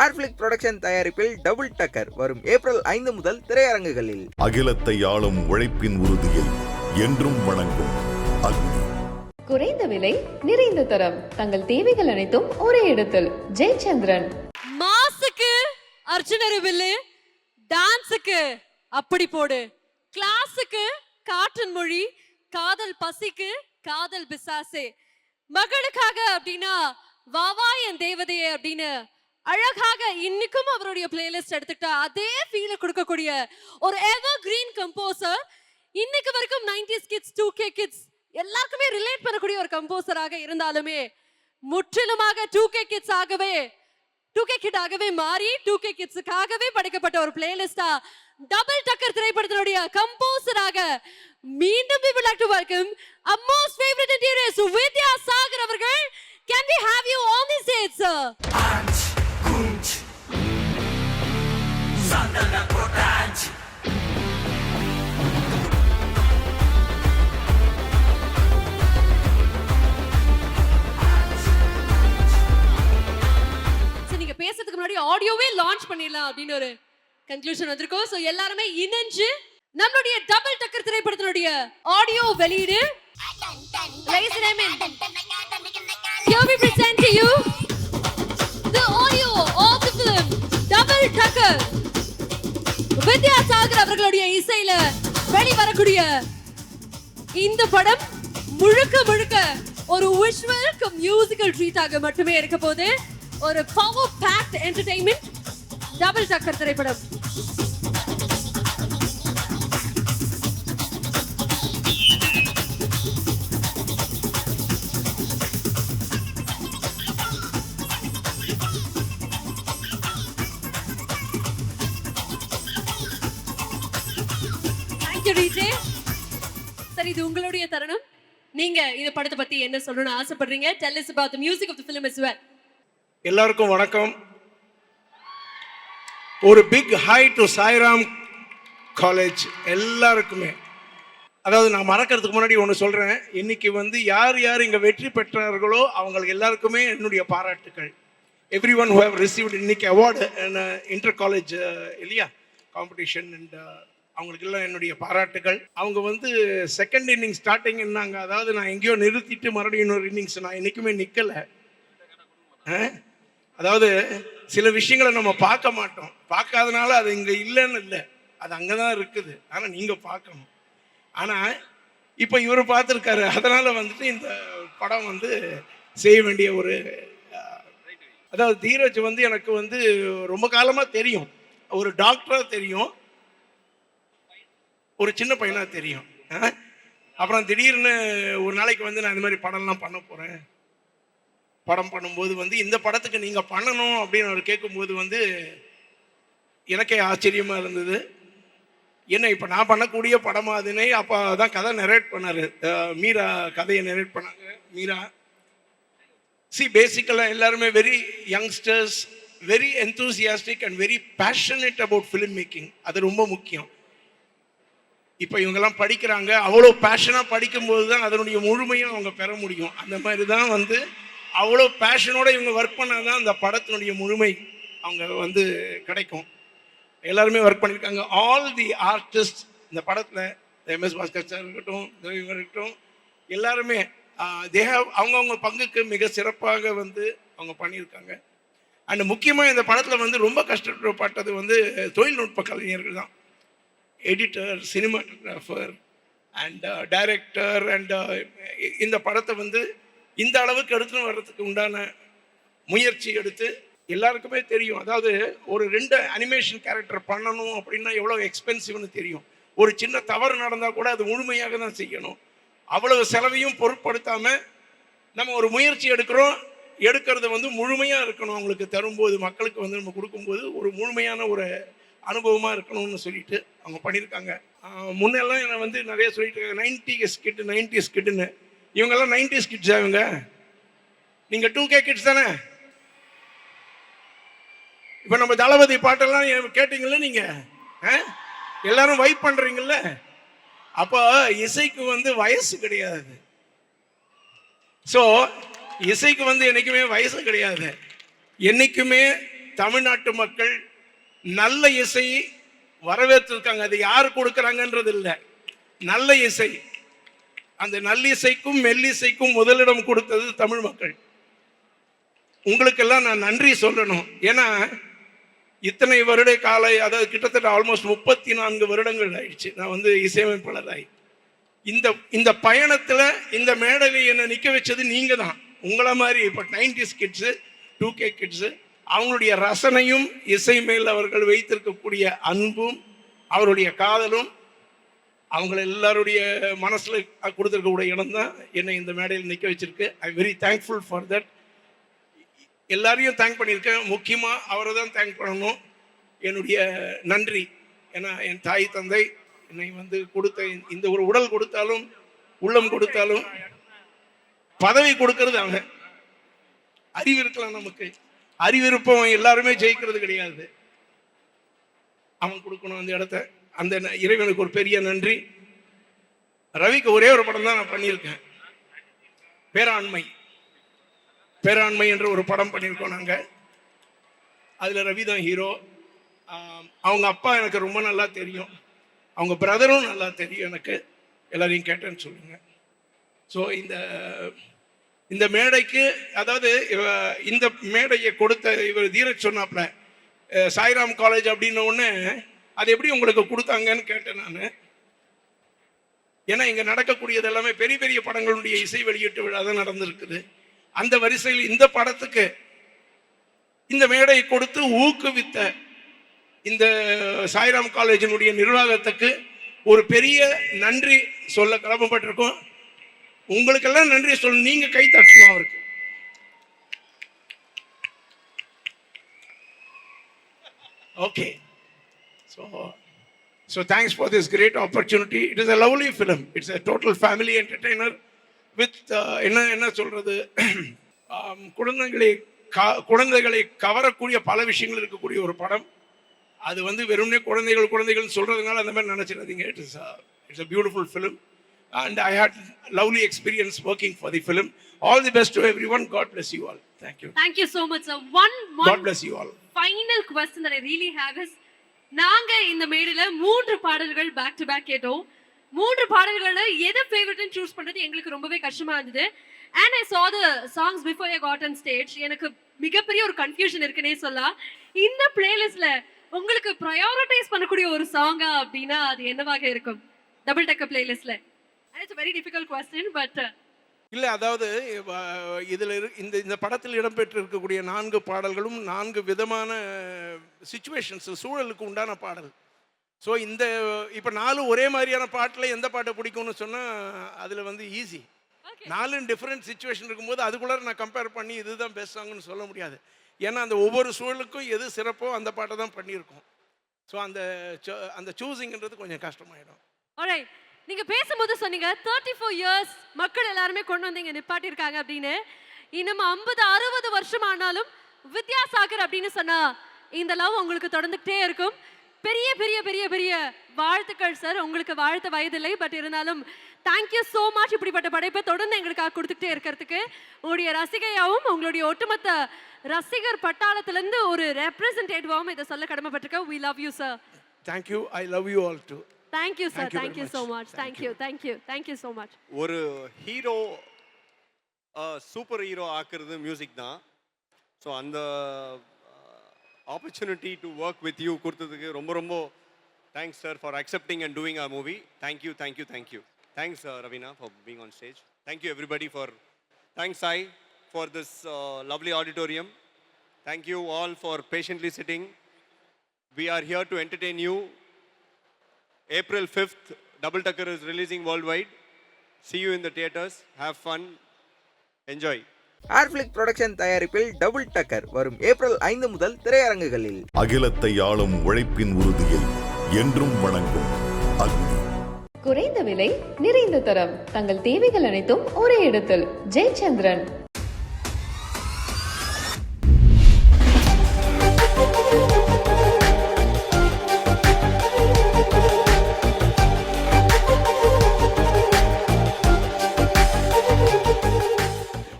ஏர்ஃபிளிக் production தயாரிப்பில் டபுள் டக்கர் வரும் April 5 முதல் திரையரங்குகளில். அகிலத்தை ஆளும் உழைப்பின் உறுதியை என்றும் வணங்கும் அக்னி. குறைந்த விலை, நிறைந்த தரம், தங்கள் தேவைகள் அனைத்தும் ஒரே இடத்தில். ஜெயச்சந்திரன். மாசுக்கு அர்ஜுனர் வில்லு, டான்ஸுக்கு அப்படி போடு, கிளாஸுக்கு காற்றின் மொழி, காதல் பசிக்கு காதல் பிசாசே, மகளுக்காக அப்படின்னா வாவா என் தேவதையே அப்படின்னு அழகாக இன்னைக்கும் அவருடைய பிளேலிஸ்ட் எடுத்துக்கிட்டா அதே ஃபீலை கொடுக்கக்கூடிய ஒரு எவர் கிரீன் கம்போசர். இன்னைக்கு வரைக்கும் 90s கிட்ஸ் 2K கிட்ஸ் எல்லாருக்குமே ரிலேட் பண்ணக்கூடிய ஒரு கம்போசராக இருந்தாலுமே முற்றிலுமாக 2K கிட்ஸ் ஆகவே 2K கிட் ஆகவே மாறி 2K கிட்ஸுக்காகவே படைக்கப்பட்ட ஒரு பிளேலிஸ்டா டபுள் டக்கர் திரைப்படத்தினுடைய கம்போசராக மீண்டும் we would like to welcome our most favorite interiors Vidya Sagar அவர்கள். Can we have you on the stage, sir? நீங்க பேசுறதுக்கு முன்னாடி ஆடியோவே லான்ச் பண்ணிடலாம் அப்படின்னு ஒரு கன்க்ளூஷன் வந்திருக்கோம். சோ எல்லாருமே இணைஞ்சு நம்மளுடைய டபுள் டக்கர் திரைப்படத்தினுடைய ஆடியோ வெளியீடு. Ladies and gentlemen, here we present to you the audio of the film Double Tucker. Vidya Sagar அவர்களுடைய இசையில வெளிவரக்கூடிய இந்த படம் முழுக்க முழுக்க ஒரு விஷுவல் மியூசிக்கல் ட்ரீட்டாக மட்டுமே இருக்க போது. ஒரு பவர் பேக்ட் என்டர்டெயின்மெண்ட் டபுள் டக்கர் திரைப்படம். சரி, இது உங்களுடைய தருணம். நீங்க இந்த படத்தை பத்தி என்ன சொல்லணும்னு ஆசைப்படுறீங்க? Tell us about the music of the film as well. எல்லாருக்கும் வணக்கம். ஒரு big hi to Sairam college எல்லாருக்குமே. அதாவது நான் மறக்கிறதுக்கு முன்னாடி ஒன்று சொல்கிறேன். இன்னைக்கு வந்து யார் யார் இங்கே வெற்றி பெற்றார்களோ அவங்களுக்கு எல்லாருக்குமே என்னுடைய பாராட்டுக்கள். Every one who have received இன்னைக்கு அவார்டு இன்டர் காலேஜ் இல்லையா காம்படிஷன் அண்ட் அவங்களுக்கு எல்லாம் என்னுடைய பாராட்டுகள். அவங்க வந்து செகண்ட் இன்னிங்ஸ் ஸ்டார்டிங் என்னாங்க, அதாவது நான் எங்கேயோ நிறுத்திட்டு மறுபடியும் இன்னொரு இன்னிங்ஸ் நான் என்றைக்குமே நிற்கலை. அதாவது சில விஷயங்களை நம்ம பார்க்க மாட்டோம், பார்க்காதனால அது இங்கே இல்லைன்னு இல்லை, அது அங்கே தான் இருக்குது. ஆனால் நீங்கள் பார்க்கணும். ஆனால் இப்போ இவர் பார்த்துருக்காரு, அதனால் வந்துட்டு இந்த படம் வந்து செய்ய வேண்டிய ஒரு அதாவது தீரஜ் வந்து எனக்கு வந்து ரொம்ப காலமாக தெரியும். ஒரு டாக்டராக தெரியும், ஒரு சின்ன பையனாக தெரியும். அப்புறம் திடீர்னு ஒரு நாளைக்கு வந்து நான் இந்த மாதிரி படம்லாம் பண்ண போகிறேன், படம் பண்ணும்போது வந்து இந்த படத்துக்கு நீங்கள் பண்ணணும் அப்படின்னு அவர் கேட்கும்போது வந்து எனக்கே ஆச்சரியமாக இருந்தது. என்ன இப்போ நான் பண்ணக்கூடிய படமா அதுனே? அப்போ தான் கதை நரேட் பண்ணார், மீரா கதையை நரேட் பண்ணாங்க. மீரா பேசிக்கலாக எல்லாருமே very youngsters, very enthusiastic and very passionate about film making. அது ரொம்ப முக்கியம். இப்போ இவங்கெல்லாம் படிக்கிறாங்க, அவ்வளோ பேஷனாக படிக்கும்போது தான் அதனுடைய முழுமையும் அவங்க பெற முடியும். அந்த மாதிரி தான் வந்து அவ்வளோ பேஷனோடு இவங்க ஒர்க் பண்ணால் தான் அந்த படத்தினுடைய முழுமை அவங்க வந்து கிடைக்கும். எல்லாருமே ஒர்க் பண்ணியிருக்காங்க. ஆல் தி ஆர்டிஸ்ட் இந்த படத்தில், MS பாஸ்கர் சார் இருக்கட்டும், இவங்க இருக்கட்டும், எல்லாருமே அவங்கவுங்க பங்குக்கு மிக சிறப்பாக வந்து அவங்க பண்ணியிருக்காங்க. அண்ட் முக்கியமாக இந்த படத்தில் வந்து ரொம்ப கஷ்டப்பட்டது வந்து தொழில்நுட்ப கலைஞர்கள் தான். Editor, cinematographer and director and இந்த படத்தை வந்து இந்த அளவுக்கு எடுத்துன்னு வர்றதுக்கு உண்டான முயற்சி எடுத்து எல்லாருக்குமே தெரியும். அதாவது ஒரு 2 அனிமேஷன் கேரக்டர் பண்ணணும் அப்படின்னா எவ்வளோ எக்ஸ்பென்சிவ்னு தெரியும். ஒரு சின்ன தவறு நடந்தால் கூட அது முழுமையாக தான் செய்யணும். அவ்வளவு செலவையும் பொருட்படுத்தாமல் நம்ம ஒரு முயற்சி எடுக்கிறது வந்து முழுமையாக இருக்கணும். அவங்களுக்கு தரும்போது, மக்களுக்கு வந்து நம்ம கொடுக்கும்போது ஒரு முழுமையான ஒரு அனுபவமாக இருக்கணும்னு சொல்லிட்டு அவங்க பண்ணியிருக்காங்க. முன்னெல்லாம் என்னை வந்து நிறைய சொல்லிட்டு இருக்காங்க 90s கிட்டுன்னு. இவங்கெல்லாம் 90s கிட்ஸா? இவங்க நீங்கள் 2K கிட்ஸ் தானே? இப்போ நம்ம தளபதி பாட்டெல்லாம் கேட்டீங்கல்ல நீங்கள், எல்லாரும் வைப் பண்ணுறீங்கல்ல. அப்போ இசைக்கு வந்து வயசு கிடையாது. ஸோ இசைக்கு வந்து என்றைக்குமே வயசு கிடையாது. என்றைக்குமே தமிழ்நாட்டு மக்கள் நல்ல இசையை வரவேற்றிருக்காங்க. அது யார் கொடுக்கறாங்கன்றது இல்லை, நல்ல இசை. அந்த நல்லிசைக்கும் மெல்லிசைக்கும் முதலிடம் கொடுத்தது தமிழ் மக்கள். உங்களுக்கெல்லாம் நான் நன்றி சொல்லணும். ஏன்னா இத்தனை வருட கால, அதாவது கிட்டத்தட்ட ஆல்மோஸ்ட் 34 வருடங்கள் ஆயிடுச்சு நான் வந்து இசையமைப்பாளராகி. இந்த பயணத்தில் இந்த மேடையில் என்னை நிற்க வச்சது நீங்க தான். உங்களை மாதிரி இப்போ 90s கிட்ஸு 2K கிட்ஸு அவங்களுடைய ரசனையும் இசை மேல் அவர்கள் வைத்திருக்கக்கூடிய அன்பும் அவருடைய காதலும் அவங்கள எல்லாருடைய மனசில் கொடுத்துருக்கக்கூடிய இடம் தான் என்னை இந்த மேடையில் நிற்க வச்சிருக்கு. I very thankful for that. எல்லாரையும் தேங்க் பண்ணியிருக்கேன். முக்கியமாக அவரை தான் தேங்க் பண்ணணும். என்னுடைய நன்றி. ஏன்னா என் தாய் தந்தை என்னை வந்து கொடுத்த இந்த ஒரு உடல் கொடுத்தாலும் உள்ளம் கொடுத்தாலும் பதவி கொடுக்கறது அவங்க. அறிவு இருக்கலாம் நமக்கு, அறிவு இருப்பவன் எல்லாருமே ஜெயிக்கிறது கிடையாது. அவன் கொடுக்கணும் அந்த இடத்த. அந்த இறைவனுக்கு ஒரு பெரிய நன்றி. ரவிக்கு ஒரே ஒரு படம் தான் நான் பண்ணியிருக்கேன், பேராண்மை என்ற ஒரு படம் பண்ணியிருக்கோம் நாங்கள். அதில் ரவி தான் ஹீரோ. அவங்க அப்பா எனக்கு ரொம்ப நல்லா தெரியும், அவங்க பிரதரும் நல்லா தெரியும் எனக்கு. எல்லாரையும் கேட்டேன்னு சொல்லுங்க. ஸோ இந்த மேடைக்கு, அதாவது இந்த மேடையை கொடுத்த இவர் தீரஜ் சொன்னாப்ல சாய்ராம் காலேஜ் அப்படின்ன உடனே அது எப்படி உங்களுக்கு கொடுத்தாங்கன்னு கேட்டேன் நான். ஏன்னா இங்கே நடக்கக்கூடியது எல்லாமே பெரிய பெரிய படங்களுடைய இசை வெளியீட்டு விழா தான் நடந்திருக்குது. அந்த வரிசையில் இந்த படத்துக்கு இந்த மேடையை கொடுத்து ஊக்குவித்த இந்த சாய்ராம் காலேஜினுடைய நிர்வாகத்துக்கு ஒரு பெரிய நன்றி சொல்ல கடமைப்பட்டிருக்கோம். உங்களுக்கெல்லாம் நன்றி சொல்ல நீங்க கை தட்டணும் அவருக்கு. Okay, so thanks for this great opportunity. It is a lovely film. It's a total family entertainer with என்ன சொல்றது, குழந்தைகளை கவரக்கூடிய பல விஷயங்கள் இருக்கக்கூடிய ஒரு படம். அது வந்து வெறும்னே குழந்தைகள் சொல்றதுனால அந்த மாதிரி நினைச்சிடாதீங்க. It's a beautiful film and I had lovely experience working for the film. All the best to everyone. God bless you all. Thank you. Thank you so much, sir. One God bless you all. Final question that I really have is, நாங்க இந்த மேடையில 3 பாடல்கள் back to back கேட்டோம். 3 பாடல்கள்ல எது ஃபேவரட்னு choose பண்றது எங்களுக்கு ரொம்பவே கஷ்டமா இருந்தது. And I saw the songs before I got on stage. எனக்கு மிகப்பெரிய ஒரு கன்ஃபியூஷன் இருக்குன்னே சொல்லலாம். இந்த பிளேலிஸ்ட்ல உங்களுக்கு ப்ரையாரிட்டைஸ் பண்ணக்கூடிய ஒரு சாங்கா அப்படின்னா அது என்னவாக இருக்கும் டபுள் டெக்கர் பிளேலிஸ்ட்ல? It's a very difficult question, but இல்லை, அதாவது இதில் இந்த படத்தில் இடம்பெற்று இருக்கக்கூடிய 4 பாடல்களும் 4 விதமான சிச்சுவேஷன்ஸ், சூழலுக்கு உண்டான பாடல். ஸோ இப்போ 4 ஒரே மாதிரியான பாட்டில் எந்த பாட்டை பிடிக்கும்னு சொன்னால் அதில் வந்து ஈஸி. 4 டிஃப்ரெண்ட் சிச்சுவேஷன் இருக்கும்போது அதுக்குள்ளே நான் கம்பேர் பண்ணி இதுதான் பெஸ்ட் சாங்னு சொல்ல முடியாது. ஏன்னா அந்த ஒவ்வொரு சூழலுக்கும் எது சிறப்போ அந்த பாட்டை தான் பண்ணியிருக்கோம். ஸோ அந்த சூஸிங்கிறது கொஞ்சம் கஷ்டமாயிடும். alright, நீங்க பேசும்போது சொன்னீங்க 34 இயர்ஸ் மக்கள் எல்லாருமே கொண்டு வந்து இங்க நிப்பாட்டியிருக்காங்க அப்படின்னு. இன்னும் 50-60 வருஷம் ஆனாலும் வித்யாசாகர் அப்படின்னு சொன்னா இந்த லவ் உங்களுக்கு தொடர்ந்துகிட்டே இருக்கும். பெரிய பெரிய பெரிய பெரிய வாழ்த்துக்கள் சார். உங்களுக்கு வாழ்த்த வயதில்லை, பட் இருந்தாலும் தேங்க்யூ ஸோ மச். இப்படிப்பட்ட படைப்பை தொடர்ந்து எங்களுக்காக கொடுத்துக்கிட்டே இருக்கிறதுக்கு உங்களுடைய ரசிகையாகவும் உங்களுடைய ஒட்டுமொத்த ரசிகர் பட்டாளத்திலிருந்து ஒரு ரெப்ரசன்டேட்டிவாகவும் இதை சொல்ல கடமைப்பட்டிருக்கேன். We love you sir. Thank you. I love you all too. Thank you sir. Thank you so much. Thank you so much. ஒரு ஹீரோ சூப்பர் ஹீரோ ஆக்குறது மியூசிக் தான். ஸோ அந்த opportunity to work with you கொடுத்ததுக்கு ரொம்ப ரொம்ப thanks sir for accepting and doing our movie. Thank you. Thanks Raveena for being on stage. Thank you everybody for thanks Sai for this lovely auditorium. Thank you all for patiently sitting. We are here to entertain you. April 5th, Double Tucker is releasing worldwide. See you in the theaters. Have fun. Enjoy. Airflick production தயாரிப்பில் டபுள் டக்கர் வரும் April 5 முதல் திரையரங்குகளில். அகிலத்தை ஆளும் உழைப்பின் உறுதியை என்றும் வணங்கும் அக்னி. குறைந்த விலை, நிறைந்த தரம், தங்கள் தேவைகள் அனைத்தும் ஒரே இடத்தில். ஜெயச்சந்திரன்.